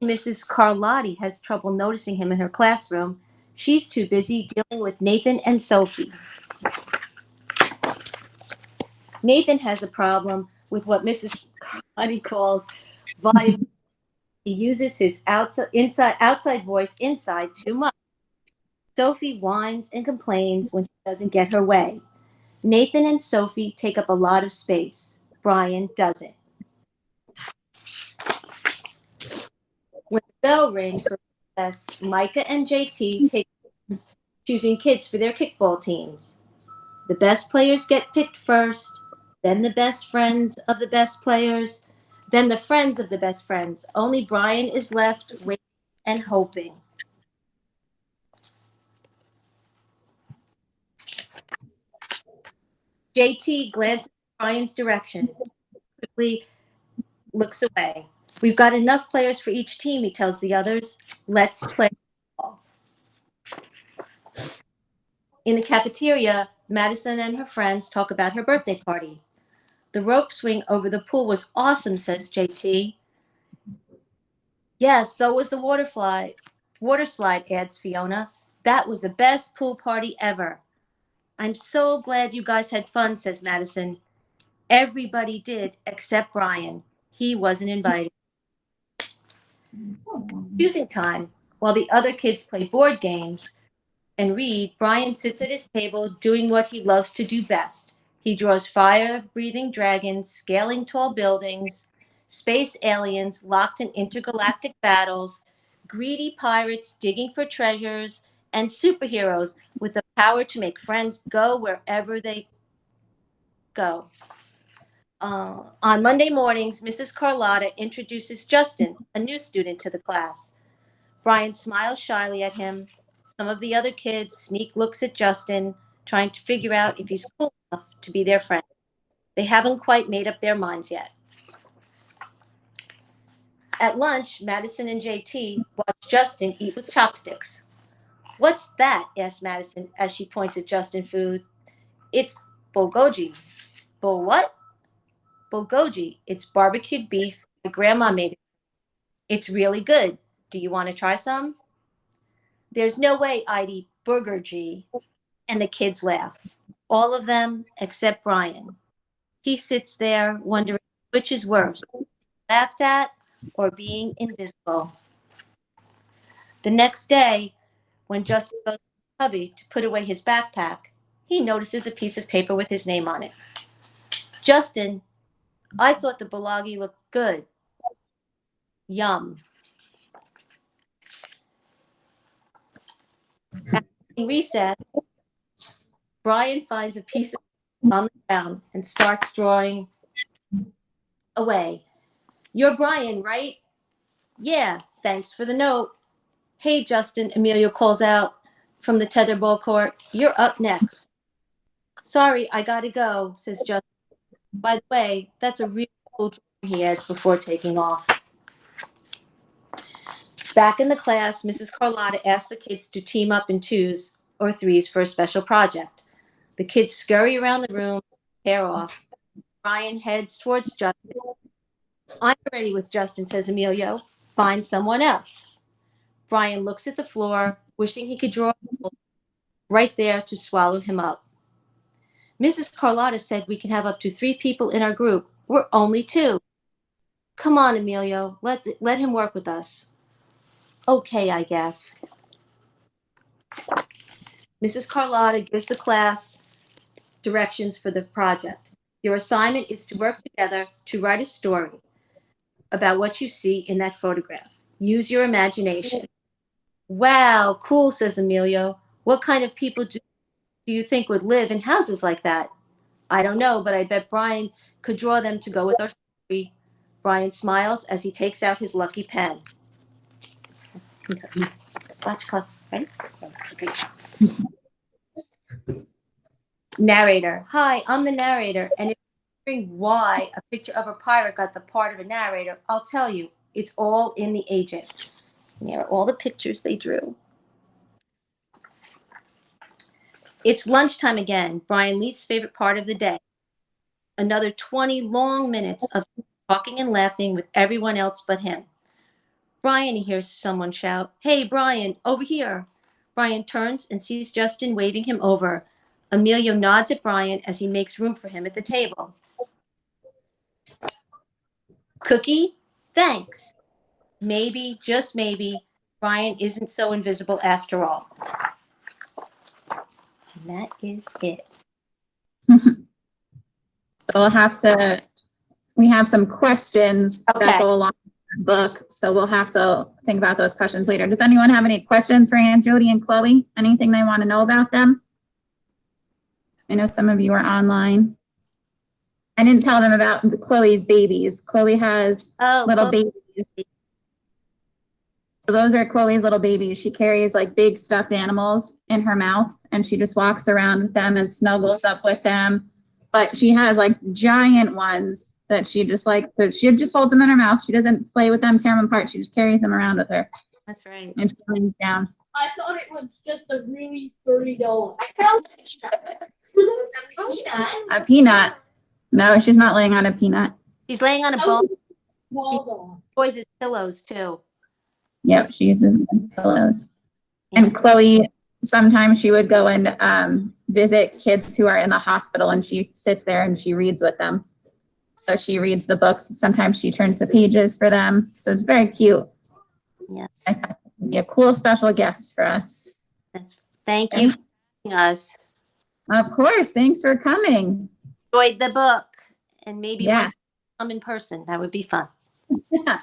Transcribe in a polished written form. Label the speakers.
Speaker 1: Mrs. Carlotti has trouble noticing him in her classroom. She's too busy dealing with Nathan and Sophie. Nathan has a problem with what Mrs. Carlotti calls volume. He uses his outside voice inside too much. Sophie whines and complains when she doesn't get her way. Nathan and Sophie take up a lot of space. Brian doesn't. When the bell rings for recess, Micah and JT take turns choosing kids for their kickball teams. The best players get picked first, then the best friends of the best players, then the friends of the best friends. Only Brian is left waiting and hoping. JT glances in Brian's direction, quickly looks away. We've got enough players for each team, he tells the others. Let's play ball. In the cafeteria, Madison and her friends talk about her birthday party. The rope swing over the pool was awesome, says JT. Yes, so was the water slide, adds Fiona. That was the best pool party ever. I'm so glad you guys had fun, says Madison. Everybody did except Brian. He wasn't invited. Choosing time, while the other kids play board games and read, Brian sits at his table doing what he loves to do best. He draws fire-breathing dragons, scaling tall buildings, space aliens locked in intergalactic battles, greedy pirates digging for treasures, and superheroes with the power to make friends go wherever they go. On Monday mornings, Mrs. Carlotta introduces Justin, a new student, to the class. Brian smiles shyly at him. Some of the other kids sneak looks at Justin, trying to figure out if he's cool enough to be their friend. They haven't quite made up their minds yet. At lunch, Madison and JT watch Justin eat with chopsticks. What's that? Asks Madison as she points at Justin's food. It's bulgogi. Bul what? Bulgogi. It's barbecued beef my grandma made it. It's really good. Do you want to try some? There's no way I'd eat burger G. And the kids laugh. All of them except Brian. He sits there wondering which is worse, laughed at or being invisible. The next day, when Justin goes to the hubby to put away his backpack, he notices a piece of paper with his name on it. Justin, I thought the bulgogi looked good. Yum. After recess, Brian finds a piece of on the ground and starts drawing away. You're Brian, right? Yeah, thanks for the note. Hey, Justin, Amelia calls out from the tetherball court. You're up next. Sorry, I gotta go, says Justin. By the way, that's a really cool drawing, he adds before taking off. Back in the class, Mrs. Carlotta asks the kids to team up in twos or threes for a special project. The kids scurry around the room, pair off. Brian heads towards Justin. I'm ready with Justin, says Emilio. Find someone else. Brian looks at the floor, wishing he could draw right there to swallow him up. Mrs. Carlotta said we can have up to 3 people in our group. We're only 2. Come on, Emilio. Let him work with us. Okay, I guess. Mrs. Carlotta gives the class directions for the project. Your assignment is to work together to write a story about what you see in that photograph. Use your imagination. Wow, cool, says Emilio. What kind of people do you think would live in houses like that? I don't know, but I bet Brian could draw them to go with our story. Brian smiles as he takes out his lucky pen. Watch, ready? Okay. Narrator. Hi, I'm the narrator, and if you're wondering why a picture of a pirate got the part of a narrator, I'll tell you. It's all in the agent. And there are all the pictures they drew. It's lunchtime again, Brian's least favorite part of the day. Another 20 long minutes of talking and laughing with everyone else but him. Brian, he hears someone shout, "Hey, Brian, over here." Brian turns and sees Justin waving him over. Emilio nods at Brian as he makes room for him at the table. Cookie, thanks. Maybe, just maybe, Brian isn't so invisible after all. And that is it.
Speaker 2: So we have some questions that go along with the book. So we'll have to think about those questions later. Does anyone have any questions for Aunt Jody and Chloe? Anything they want to know about them? I know some of you are online. I didn't tell them about Chloe's babies. Chloe has little babies. So those are Chloe's little babies. She carries like big stuffed animals in her mouth and she just walks around with them and snuggles up with them. But she has like giant ones that she just likes. So she just holds them in her mouth. She doesn't play with them, tear them apart. She just carries them around with her.
Speaker 1: That's right.
Speaker 2: And she leans down.
Speaker 3: I thought it was just a really furry dog. I felt
Speaker 2: A peanut. No, she's not laying on a peanut.
Speaker 1: She's laying on a bone.
Speaker 3: Small dog.
Speaker 1: Boys' pillows too.
Speaker 2: Yep, she uses them as pillows. And Chloe, sometimes she would go and visit kids who are in the hospital and she sits there and she reads with them. So she reads the books. Sometimes she turns the pages for them. So it's very cute.
Speaker 1: Yes.
Speaker 2: I thought it would be a cool special guest for us.
Speaker 1: Thank you for joining us.
Speaker 2: Of course. Thanks for coming.
Speaker 1: Enjoyed the book and maybe
Speaker 2: Yes.
Speaker 1: come in person. That would be fun.
Speaker 2: Yeah.